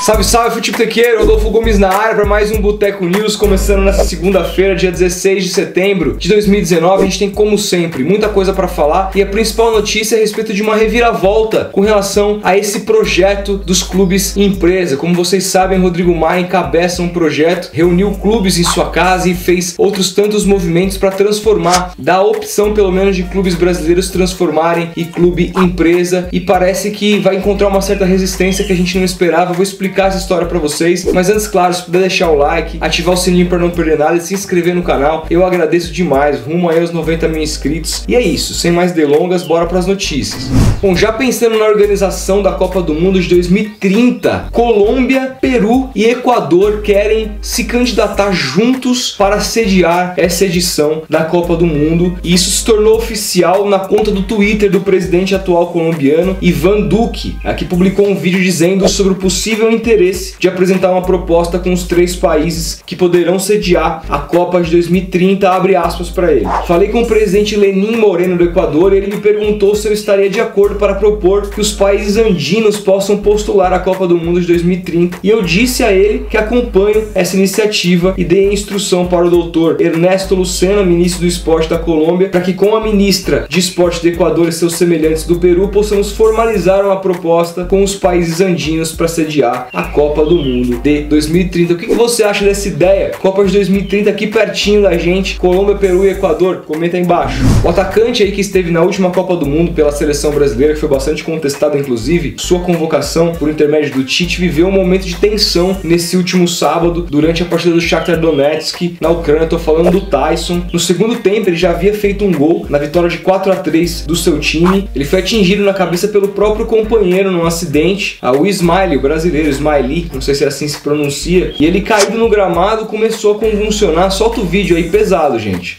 Salve, salve, futeboleiro! Rodolfo Gomes na área para mais um Boteco News, começando nessa segunda-feira, dia 16 de setembro de 2019. A gente tem, como sempre, muita coisa para falar e a principal notícia é a respeito de uma reviravolta com relação a esse projeto dos clubes e empresa. Como vocês sabem, Rodrigo Maia encabeça um projeto, reuniu clubes em sua casa e fez outros tantos movimentos para transformar, dar a opção pelo menos de clubes brasileiros transformarem em clube empresa, e parece que vai encontrar uma certa resistência que a gente não esperava. Eu vou explicar essa história pra vocês, mas antes, claro, se puder deixar o like, ativar o sininho para não perder nada e se inscrever no canal, eu agradeço demais, rumo aí aos 90 mil inscritos. E é isso, sem mais delongas, bora pras notícias. Bom, já pensando na organização da Copa do Mundo de 2030, Colômbia, Peru e Equador querem se candidatar juntos para sediar essa edição da Copa do Mundo, e isso se tornou oficial na conta do Twitter do presidente atual colombiano, Iván Duque, que publicou um vídeo dizendo sobre o possível interesse de apresentar uma proposta com os 3 países que poderão sediar a Copa de 2030, abre aspas para ele. Falei com o presidente Lenín Moreno do Equador e ele me perguntou se eu estaria de acordo para propor que os países andinos possam postular a Copa do Mundo de 2030, e eu disse a ele que acompanho essa iniciativa e dei a instrução para o doutor Ernesto Lucena, ministro do esporte da Colômbia, para que com a ministra de esporte do Equador e seus semelhantes do Peru possamos formalizar uma proposta com os países andinos para sediar a Copa do Mundo de 2030. O que você acha dessa ideia? Copa de 2030 aqui pertinho da gente, Colômbia, Peru e Equador? Comenta aí embaixo. O atacante aí que esteve na última Copa do Mundo pela seleção brasileira, que foi bastante contestada inclusive, sua convocação por intermédio do Tite, viveu um momento de tensão nesse último sábado durante a partida do Shakhtar Donetsk na Ucrânia. Tô falando do Taison. No segundo tempo ele já havia feito um gol na vitória de 4-3 do seu time. Ele foi atingido na cabeça pelo próprio companheiro num acidente, o Ismaili, o brasileiro Ismaili, não sei se é assim se pronuncia, e ele, caído no gramado, começou a convulsionar. Solta o vídeo aí, pesado, gente.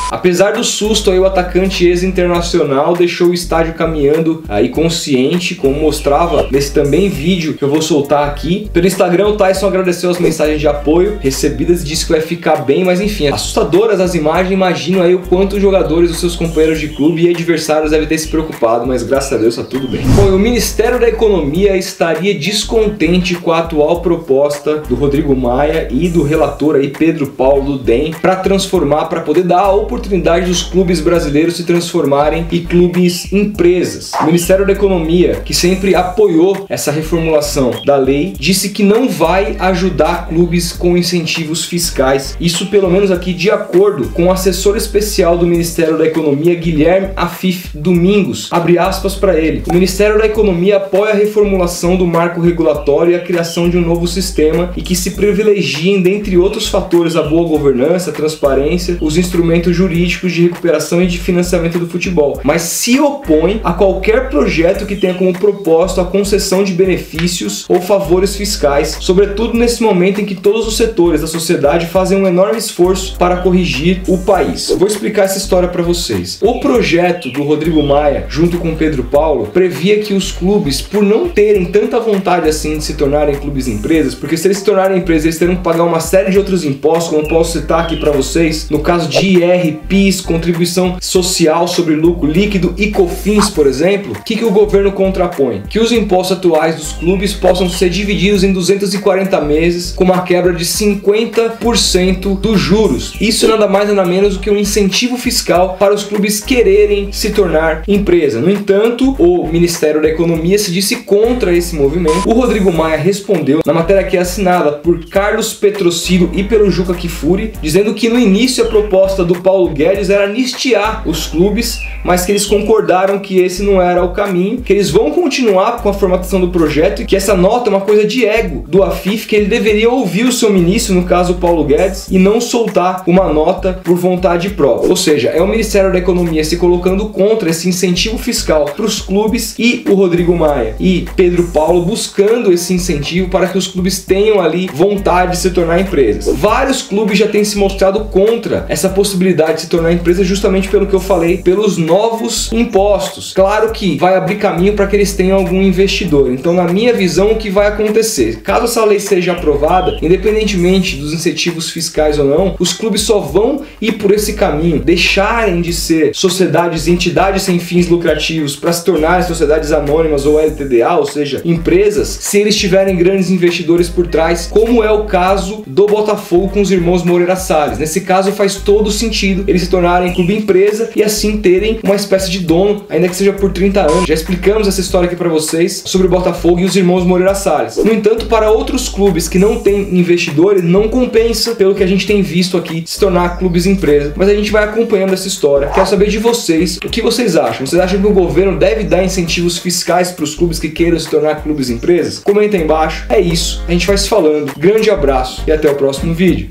Apesar do susto, aí o atacante ex-internacional deixou o estádio caminhando aí consciente, como mostrava nesse também vídeo que eu vou soltar aqui. Pelo Instagram, o Taison agradeceu as mensagens de apoio recebidas e disse que vai ficar bem, mas enfim, assustadoras as imagens. Imagino aí o quanto os jogadores, os seus companheiros de clube e adversários devem ter se preocupado, mas graças a Deus tá tudo bem. Bom, o Ministério da Economia estaria descontente com a atual proposta do Rodrigo Maia e do relator aí Pedro Paulo do DEM para transformar, para poder dar a oportunidade dos clubes brasileiros se transformarem em clubes empresas. O Ministério da Economia, que sempre apoiou essa reformulação da lei, disse que não vai ajudar clubes com incentivos fiscais. Isso pelo menos aqui de acordo com o assessor especial do Ministério da Economia, Guilherme Afif Domingos. Abre aspas para ele. O Ministério da Economia apoia a reformulação do marco regulatório e a criação de um novo sistema e que se privilegiem, dentre outros fatores, a boa governança, a transparência, os instrumentos jurídicos de recuperação e de financiamento do futebol, mas se opõe a qualquer projeto que tenha como propósito a concessão de benefícios ou favores fiscais, sobretudo nesse momento em que todos os setores da sociedade fazem um enorme esforço para corrigir o país. Eu vou explicar essa história para vocês. O projeto do Rodrigo Maia, junto com Pedro Paulo, previa que os clubes, por não terem tanta vontade assim de se tornarem clubes empresas, porque se eles se tornarem empresas, eles terão que pagar uma série de outros impostos, como eu posso citar aqui para vocês, no caso de IR, PIS, contribuição social sobre lucro líquido e COFINS, por exemplo. O que o governo contrapõe? Que os impostos atuais dos clubes possam ser divididos em 240 meses com uma quebra de 50% dos juros. Isso nada mais nada menos do que um incentivo fiscal para os clubes quererem se tornar empresa. No entanto, o Ministério da Economia se disse contra esse movimento. O Rodrigo Maia respondeu na matéria que é assinada por Carlos Petrocillo e pelo Juca Kfouri, dizendo que no início a proposta do Paulo Guedes era anistiar os clubes, mas que eles concordaram que esse não era o caminho, que eles vão continuar com a formatação do projeto e que essa nota é uma coisa de ego do Afif, que ele deveria ouvir o seu ministro, no caso o Paulo Guedes, e não soltar uma nota por vontade própria. Ou seja, é o Ministério da Economia se colocando contra esse incentivo fiscal para os clubes e o Rodrigo Maia e Pedro Paulo buscando esse incentivo para que os clubes tenham ali vontade de se tornar empresas. Vários clubes já têm se mostrado contra essa possibilidade de se tornar empresa justamente pelo que eu falei, pelos novos impostos. Claro que vai abrir caminho para que eles tenham algum investidor. Então, na minha visão, o que vai acontecer? Caso essa lei seja aprovada, independentemente dos incentivos fiscais ou não, os clubes só vão ir por esse caminho, deixarem de ser sociedades e entidades sem fins lucrativos para se tornarem sociedades anônimas ou LTDA, ou seja, empresas, se eles tiverem grandes investidores por trás, como é o caso do Botafogo com os irmãos Moreira Salles. Nesse caso faz todo sentido eles se tornarem clube empresa e assim terem uma espécie de dono, ainda que seja por 30 anos. Já explicamos essa história aqui para vocês sobre o Botafogo e os irmãos Moreira Salles. No entanto, para outros clubes que não têm investidores, não compensa, pelo que a gente tem visto aqui, se tornar clubes empresa. Mas a gente vai acompanhando essa história. Quero saber de vocês, o que vocês acham? Vocês acham que o governo deve dar incentivos fiscais para os clubes que queiram se tornar clubes empresas? Comenta aí embaixo. É isso, a gente vai se falando. Grande abraço e até o próximo vídeo.